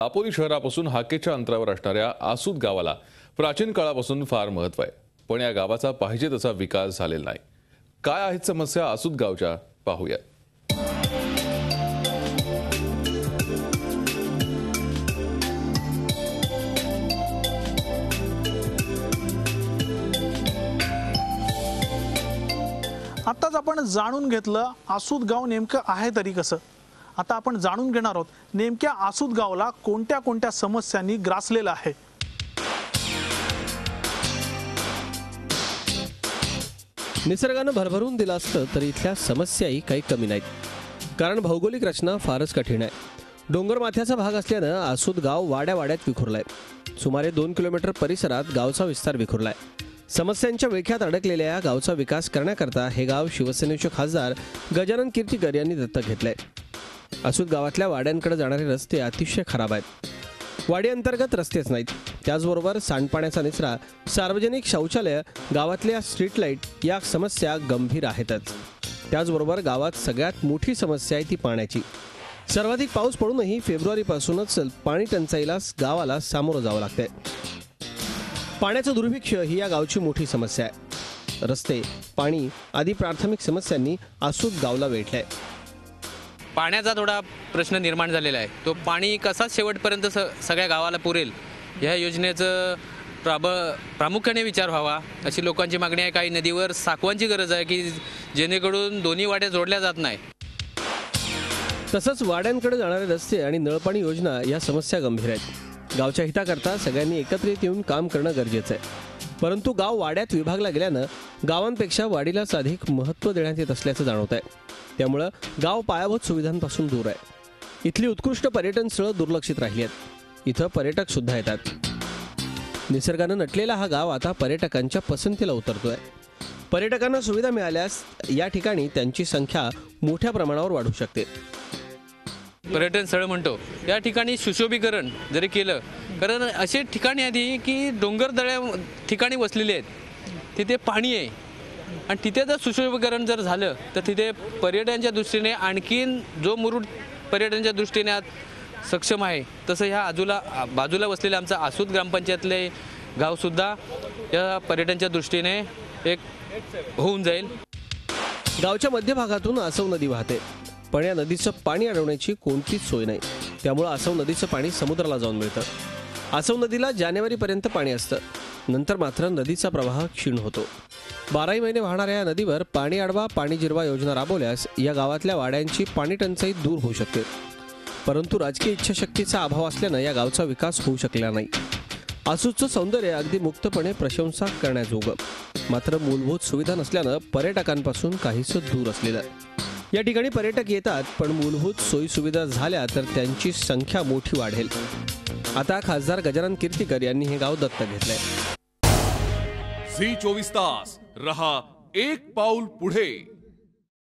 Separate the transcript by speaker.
Speaker 1: दापोली शहरापासून हाकेच्या अंतरावर असणाऱ्या आसूद गावाला प्राचीन काळापासून फार महत्त्व आहे, पण या गावाचा पाहिजे तसा विकास झालेला नाही। काय आहेत समस्या आसूद गावच्या पाहूया।
Speaker 2: आताच आपण जाणून घेतलं आसूद गाव नेमकं आहे तरी कसं। आता आपण जाणून घेणार आहोत नेमक्या आसूद गावाला कोणत्या कोणत्या समस्यांनी ग्रासलेलं आहे।
Speaker 3: निसर्गानं भरभरून दिलं असतं तरी इथल्या समस्याही काही कमी नाहीत, कारण भौगोलिक रचना फारच कठीण आहे। डोंगर माथ्याचा भाग असल्यानं आसूद गाव वाड्या वाड्यात विखुरलाय। सुमारे 2 किलोमीटर परिसरात गावचा विस्तार विखुरलाय। समस्यांच्या विळख्यात अडकलेल्या या गावचा विकास करण्याकरता हे गाव शिवसेनेचे खासदार गजानन कीर्तीकर यांनी दत्तक घेतलंय। आसूद गावातल्या वाड्यांकडे जाणारे रस्ते अतिशय खराब आहेत। वाडी अंतर्गत रस्तेच नाहीत, त्याचबरोबर सांडपाण्याचा निचरा, सार्वजनिक शौचालय, गावातल्या स्ट्रीट लाईट या समस्या गंभीर आहेतच। त्याचबरोबर गावात सगळ्यात मोठी समस्या आहे ती पाण्याची। सर्वाधिक पाऊस पडूनही फेब्रुवारीपासूनच पाणी टंचाईला गावाला सामोरं जावं लागतंय। पाण्याचं दुर्भिक्ष्य ही या गावची मोठी समस्या आहे। रस्ते, पाणी आदी प्राथमिक समस्यांनी आसूद गावला वेढलंय।
Speaker 4: पाण्याचा थोडा प्रश्न निर्माण झालेला आहे। तो पाणी कसा शेवटपर्यंत सगळ्या गावाला पुरेल ह्या योजनेचं प्रामुख्याने विचार व्हावा अशी लोकांची मागणी आहे। काही नदीवर साकवांची गरज आहे की जेणेकरून दोन्ही वाड्या जोडल्या जात नाही।
Speaker 3: तसंच वाड्यांकडे जाणारे रस्ते आणि नळपाणी योजना या समस्या गंभीर आहेत। गावच्या हिताकरता सगळ्यांनी एकत्रित येऊन काम करणं गरजेचं आहे, परंतु गाव वाड्यात विभागला गेल्यानं गावांपेक्षा वाडीलाच अधिक महत्त्व देण्यात येत असल्याचं जाणवत आहे। त्यामुळं गाव पायाभूत सुविधांपासून दूर आहे। इथली उत्कृष्ट पर्यटन स्थळं दुर्लक्षित राहिली आहेत। इथं पर्यटक सुद्धा येतात। निसर्गानं नटलेला हा गाव आता पर्यटकांच्या पसंतीला उतरतोय। पर्यटकांना सुविधा मिळाल्यास या ठिकाणी त्यांची संख्या मोठ्या प्रमाणावर वाढू शकते।
Speaker 4: पर्यटन स्थळ म्हणतो या ठिकाणी सुशोभीकरण जरी केलं, कारण असे ठिकाणी आधी की डोंगरदऱ्या ठिकाणी वसलेले आहेत, तिथे पाणी आहे आणि तिथे जर सुशोभीकरण जर झालं तर तिथे पर्यटनाच्या दृष्टीने आणखीन जो मुरुड पर्यटनाच्या दृष्टीने आज सक्षम आहे, तसं ह्या बाजूला वसलेले आमचं आसूद ग्रामपंचायतले गावसुद्धा या पर्यटनाच्या दृष्टीने एक होऊन जाईल।
Speaker 3: गावच्या मध्यभागातून आसव नदी वाहते, पण या नदीचं पाणी अडवण्याची कोणतीच सोय नाही। त्यामुळे आसव नदीचं पाणी समुद्राला जाऊन मिळतं। आसव नदीला जानेवारीपर्यंत पाणी असतं, नंतर मात्र नदीचा प्रवाह क्षीण होतो। 12 महिने वाहणाऱ्या या नदीवर पाणी अडवा पाणी जिरवा योजना राबवल्यास या गावातल्या वाड्यांची पाणी टंचाई दूर होऊ शकते, परंतु राजकीय इच्छाशक्तीचा अभाव असल्यानं या गावचा विकास होऊ शकलेला नाही। आसूदचं सौंदर्य अगदी मुक्तपणे प्रशंसा करण्याजोगं, मात्र मूलभूत सुविधा नसल्यानं पर्यटकांपासून काहीसं दूर असलेलं। या ठिकाणी पर्यटक येतात, पण मूलभूत सोयी सुविधा झाल्या तर त्यांची संख्या मोठी वाढेल। आता खासदार गजानन कीर्तीकर यांनी हे गाव दत्तक घेतलंय।
Speaker 5: झी 24 तास रहा एक पाऊल पुढे।